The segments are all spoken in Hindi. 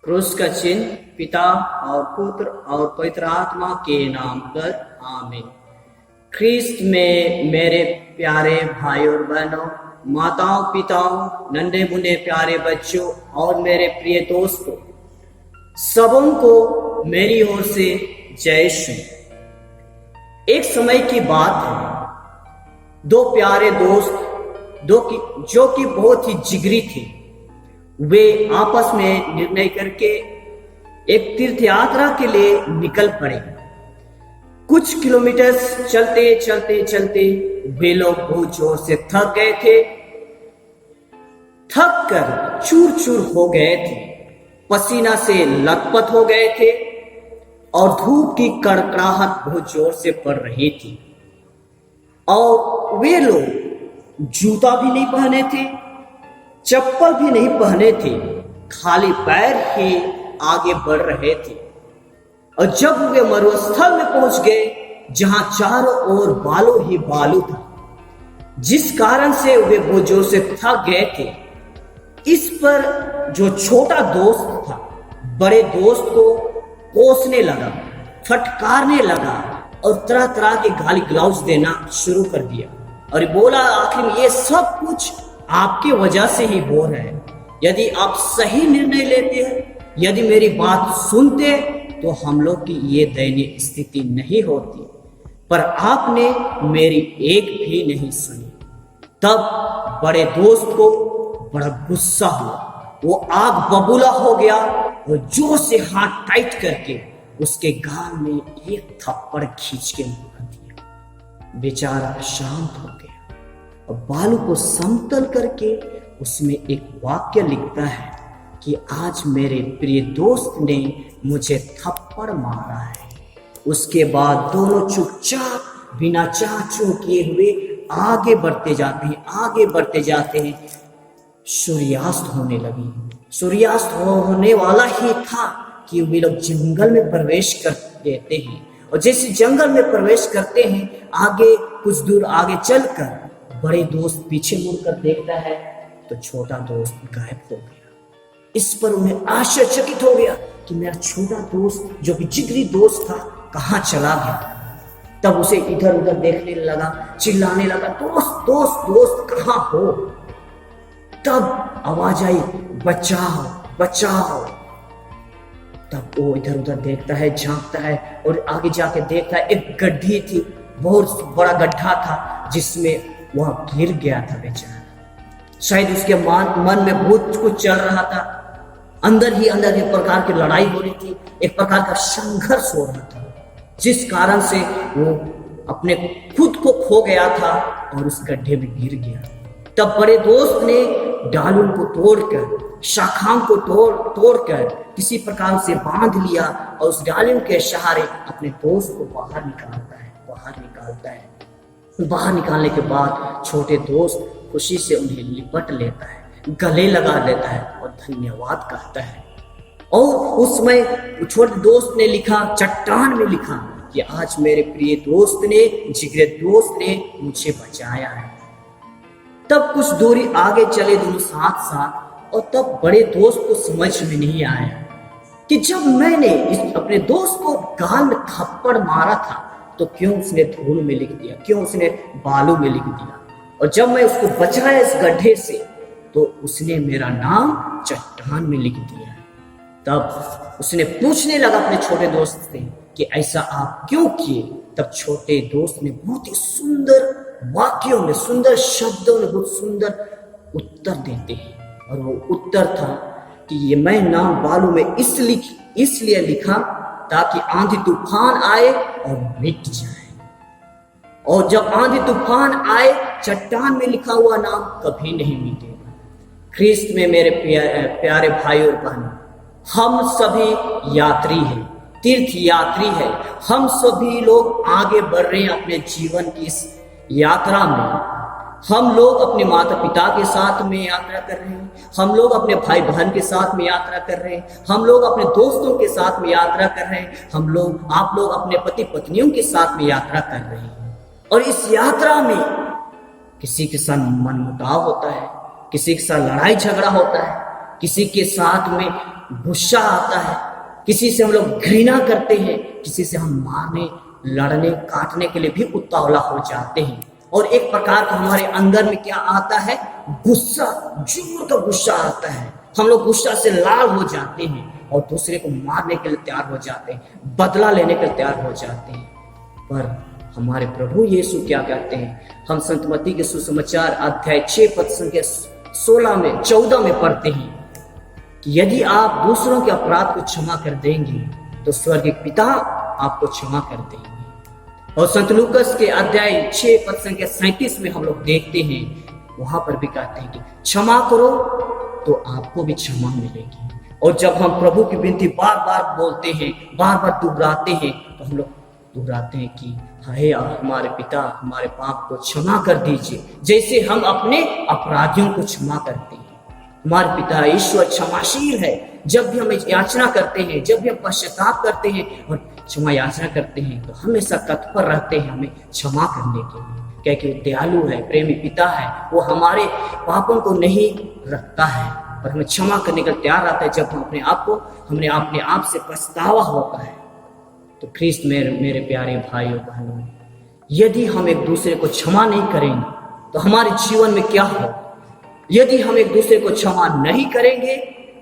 क्रूस का चिन्ह पिता और पुत्र और पवित्र आत्मा के नाम पर आमीन। ख्रीस्त में मेरे प्यारे भाई और बहनों, माताओं, पिताओं, नन्हे मुन्ने प्यारे बच्चों और मेरे प्रिय दोस्तों, सबों को मेरी ओर से जय श्री। एक समय की बात है, दो प्यारे दोस्त जो कि बहुत ही जिगरी थे, वे आपस में निर्णय करके एक तीर्थ यात्रा के लिए निकल पड़े। कुछ किलोमीटर चलते चलते चलते वे लोग बहुत जोर से थक गए थे, थक कर चूर चूर हो गए थे, पसीना से लथपथ हो गए थे और धूप की कड़कड़ाहट बहुत जोर से पड़ रही थी। और वे लोग जूता भी नहीं पहने थे, चप्पल भी नहीं पहने थे, खाली पैर ही आगे बढ़ रहे थे। और जब वे मरुस्थल में पहुंच गए जहां चारों ओर बालू ही बालू था, जिस कारण से वे बहुत जोर से थक गए थे, इस पर जो छोटा दोस्त था बड़े दोस्त को कोसने लगा, फटकारने लगा और तरह तरह के गाली गलौज देना शुरू कर दिया और बोला, आखिर में ये सब कुछ आपकी वजह से ही हो रहा है। यदि आप सही निर्णय लेते हैं, यदि मेरी बात सुनते, तो हम लोग की ये दयनीय स्थिति नहीं होती, पर आपने मेरी एक भी नहीं सुनी। तब बड़े दोस्त को बड़ा गुस्सा हुआ, वो आग बबूला हो गया और जोर से हाथ टाइट करके उसके गाल में एक थप्पड़ खींच के मार दिया। बेचारा शांत हो गया और बालू को समतल करके उसमें एक वाक्य लिखता है कि आज मेरे प्रिय दोस्त ने मुझे थप्पड़ मारा है। उसके बाद दोनों चुपचाप बिना चाह चूं किए हुए आगे बढ़ते जाते हैं, आगे बढ़ते जाते हैं। सूर्यास्त होने लगी, सूर्यास्त होने वाला ही था कि वे लोग जंगल में प्रवेश कर देते हैं। और जैसे जंगल में प्रवेश करते हैं, आगे कुछ दूर आगे चलकर बड़े दोस्त पीछे मुड़कर देखता है तो छोटा दोस्त गायब हो गया। इस पर उन्हें आश्चर्यचकित हो गया कि मेरा छोटा दोस्त जो कि जिगरी दोस्त था कहाँ चला गया। तब उसे इधर उधर देखने लगा, चिल्लाने लगा, दोस्त दोस्त दोस्त कहाँ हो। तब आवाज आई, बचाओ बचाओ। तब वो इधर उधर देखता है, झांकता है और आगे जाके देखता है एक गड्ढी थी, बहुत बड़ा गड्ढा था जिसमें वह गिर गया था बेचारा। शायद उसके मन में बहुत कुछ चल रहा था, अंदर ही अंदर एक प्रकार की लड़ाई हो रही थी, एक प्रकार का संघर्ष हो रहा था, जिस कारण से वो अपने खुद को खो गया था और उस गड्ढे में गिर गया। तब बड़े दोस्त ने डालू को तोड़कर, शाखाओं को तोड़कर किसी प्रकार से बांध लिया और उस डालू के सहारे अपने दोस्त को बाहर निकालता है। बाहर निकालने के बाद छोटे दोस्त खुशी से उन्हें लिपट लेता है, गले लगा लेता है और धन्यवाद कहता है। और उसमें छोटे दोस्त ने लिखा, चट्टान में लिखा कि आज मेरे प्रिय दोस्त ने, जिगरे दोस्त ने मुझे बचाया है। तब कुछ दूरी आगे चले दोनों साथ साथ, और तब बड़े दोस्त को समझ में नहीं आया कि जब मैंने अपने दोस्त को गाल में थप्पड़ मारा था तो क्यों उसने धूल में लिख दिया, क्यों उसने बालू में लिख दिया। और जब मैं उसको बचाया इस गड्ढे से तो उसने मेरा नाम चट्टान में लिख दिया। तब उसने पूछने लगा अपने छोटे दोस्त से कि ऐसा आप क्यों किए। तब छोटे दोस्त ने बहुत ही सुंदर वाक्यों में, सुंदर शब्दों में बहुत सुंदर उत्तर देते हैं, और वो उत्तर था कि ये मैं नाम बालू में इसलिए लिखा ताकि आंधी तूफान आए और मिट जाए। और जब आंधी तूफान आए, चट्टान में लिखा हुआ नाम कभी नहीं मिटेगा। ख्रीस्त में मेरे प्यारे भाई और बहन, हम सभी यात्री हैं, तीर्थ यात्री हैं। हम सभी लोग आगे बढ़ रहे हैं अपने जीवन की इस यात्रा में। हम लोग अपने माता पिता के साथ में यात्रा कर रहे हैं, हम लोग अपने भाई बहन के साथ में यात्रा कर रहे हैं, हम लोग अपने दोस्तों के साथ में यात्रा कर रहे हैं, आप लोग अपने पति पत्नियों के साथ में यात्रा कर रहे हैं। और इस यात्रा में किसी के साथ मनमुटाव होता है, किसी के साथ लड़ाई झगड़ा होता है, किसी के साथ में गुस्सा आता है, किसी से हम लोग घृणा करते हैं, किसी से हम मारने, लड़ने, काटने के लिए भी उतावला हो जाते हैं। और एक प्रकार का हमारे अंदर में क्या आता है? गुस्सा, जोर का गुस्सा आता है। हम लोग गुस्सा से लाल हो जाते हैं और दूसरे को मारने के लिए तैयार हो जाते हैं, बदला लेने के लिए तैयार हो जाते हैं। पर हमारे प्रभु यीशु क्या कहते हैं? हम संत मत्ती के सुसमाचार अध्याय 6 पद संख्या 14 में पढ़ते हैं कि यदि आप दूसरों के अपराध को क्षमा कर देंगे तो स्वर्गीय पिता आपको क्षमा कर देंगे। और संत लूकस के अध्याय 6 पद संख्या 37 में हम लोग देखते हैं, वहां पर भी कहते हैं कि क्षमा करो तो आपको भी क्षमा मिलेगी। और जब हम प्रभु की विनती बार बार बोलते हैं, बार बार दोहराते हैं, तो हम लोग दोहराते हैं कि हे हमारे पिता, हमारे पाप को क्षमा कर दीजिए, जैसे हम अपने अपराधियों को क्षमा करते हैं। हमारे पिता ईश्वर क्षमाशील है। जब भी हम याचना करते हैं, जब भी हम पश्चाताप करते हैं और क्षमा याचना करते हैं, तो हमेशा तत्पर रहते हैं हमें क्षमा करने के लिए, क्योंकि दयालु है, प्रेमी पिता है। वो हमारे पापों को नहीं रखता है और हमें क्षमा करने का तैयार रहता है जब हम हमने अपने आप से पछतावा होता है। तो ख्रीस्त मेरे प्यारे भाइयों बहनों, यदि हम एक दूसरे को क्षमा नहीं करेंगे तो हमारे जीवन में क्या हो? यदि हम एक दूसरे को क्षमा नहीं करेंगे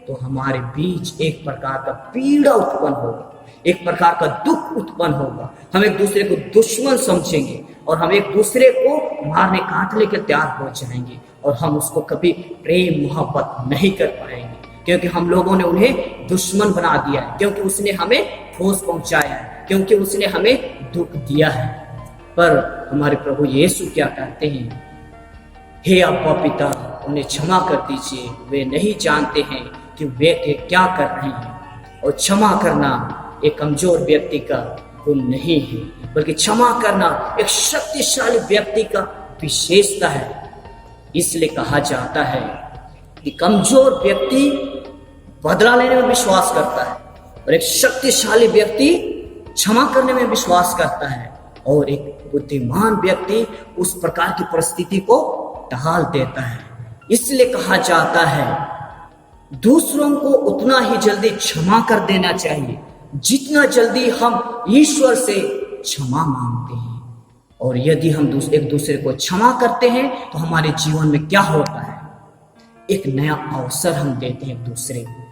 तो हमारे बीच एक प्रकार का पीड़ा उत्पन्न होगा, एक प्रकार का दुख उत्पन्न होगा। हम एक दूसरे को दुश्मन समझेंगे और हम एक दूसरे को मारने काटने के तैयार हो जाएंगे और हम उसको कभी प्रेम मोहब्बत नहीं कर पाएंगे, क्योंकि हम लोगों ने उन्हें दुश्मन बना दिया है, क्योंकि उसने हमें ठोस पहुंचाया है, क्योंकि उसने हमें दुख दिया है। पर हमारे प्रभु यीशु क्या कहते हैं? हे अब्बा पिता, उन्हें क्षमा कर दीजिए, वे नहीं जानते हैं कि वे क्या कर रहे हैं। और क्षमा करना एक कमजोर व्यक्ति का गुण नहीं है, बल्कि क्षमा करना एक शक्तिशाली व्यक्ति का विशेषता है। इसलिए कहा जाता है कि कमजोर व्यक्ति बदला लेने में विश्वास करता है और एक शक्तिशाली व्यक्ति क्षमा करने में विश्वास करता है, और एक बुद्धिमान व्यक्ति उस प्रकार की परिस्थिति को टाल देता है। इसलिए कहा जाता है दूसरों को उतना ही जल्दी क्षमा कर देना चाहिए जितना जल्दी हम ईश्वर से क्षमा मांगते हैं। और यदि हम एक दूसरे को क्षमा करते हैं तो हमारे जीवन में क्या होता है? एक नया अवसर हम देते हैं एक दूसरे को,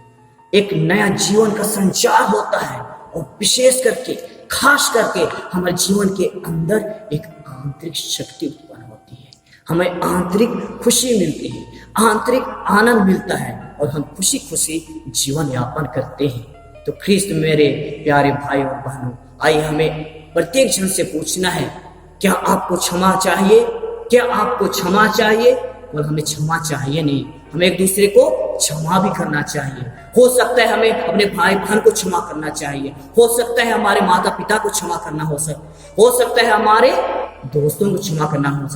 एक नया जीवन का संचार होता है। और विशेष करके, खास करके हमारे जीवन के अंदर एक आंतरिक शक्ति उत्पन्न होती है, हमें आंतरिक खुशी मिलती है, आंतरिक आनंद मिलता है और हम खुशी खुशी जीवन यापन करते हैं। तो ख्रीस्त मेरे प्यारे भाई और बहनों, आइए हमें प्रत्येक जन से पूछना है, क्या आपको क्षमा चाहिए? क्या आपको क्षमा चाहिए? और हमें क्षमा चाहिए नहीं, हमें एक दूसरे को क्षमा भी करना चाहिए। हो सकता है हमें अपने भाई बहन को क्षमा करना चाहिए, हो सकता है हमारे माता पिता को क्षमा करना हो सकता है हमारे दोस्तों को क्षमा करना हो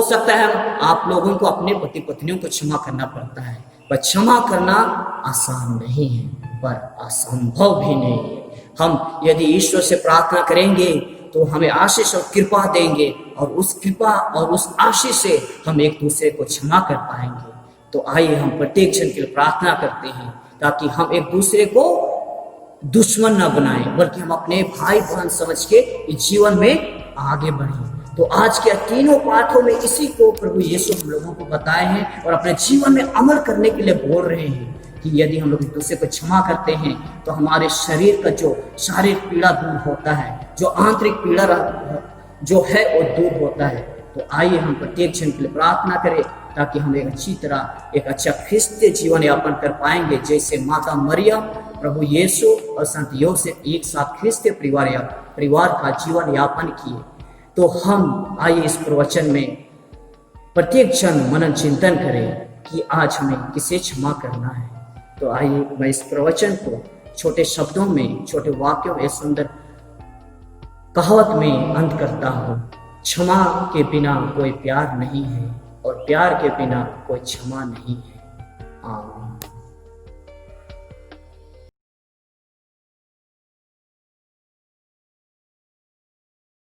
सकता है आप लोगों को अपने पति पत्नियों को क्षमा करना पड़ता है। पर क्षमा करना आसान नहीं है, पर असंभव भी नहीं है। हम यदि ईश्वर से प्रार्थना करेंगे तो हमें आशीष और कृपा देंगे, और उस कृपा और उस आशीष से हम एक दूसरे को क्षमा कर पाएंगे। तो आइए हम प्रत्येक जन के लिए प्रार्थना करते हैं, ताकि हम एक दूसरे को दुश्मन न बनाएं, बल्कि हम अपने भाई बहन समझ के इस जीवन में आगे बढ़ें। तो आज के तीनों पाठों में इसी को प्रभु यीशु हम लोगों को बताए हैं और अपने जीवन में अमल करने के लिए बोल रहे हैं कि यदि हम लोग एक दूसरे को क्षमा करते हैं तो हमारे शरीर का जो शारीरिक पीड़ा दूर होता है, जो आंतरिक पीड़ा जो है वो दूर होता है। तो आइए हम प्रत्येक जन के लिए प्रार्थना करें, ताकि हम एक अच्छी तरह एक अच्छा ख्रिस्तीय जीवन यापन कर पाएंगे, जैसे माता मरियम, प्रभु यीशु और संत योसेफ एक साथ ख्रिस्तीय परिवार का जीवन यापन किए। तो हम आइए इस प्रवचन में प्रत्येक जन मनन चिंतन करें कि आज हमें किसे क्षमा करना है। तो आइए मैं इस प्रवचन को छोटे शब्दों में, छोटे वाक्यों में, सुंदर कहावत में अंत करता हूँ। क्षमा के बिना कोई प्यार नहीं है और प्यार के बिना कोई क्षमा नहीं है। आमीन।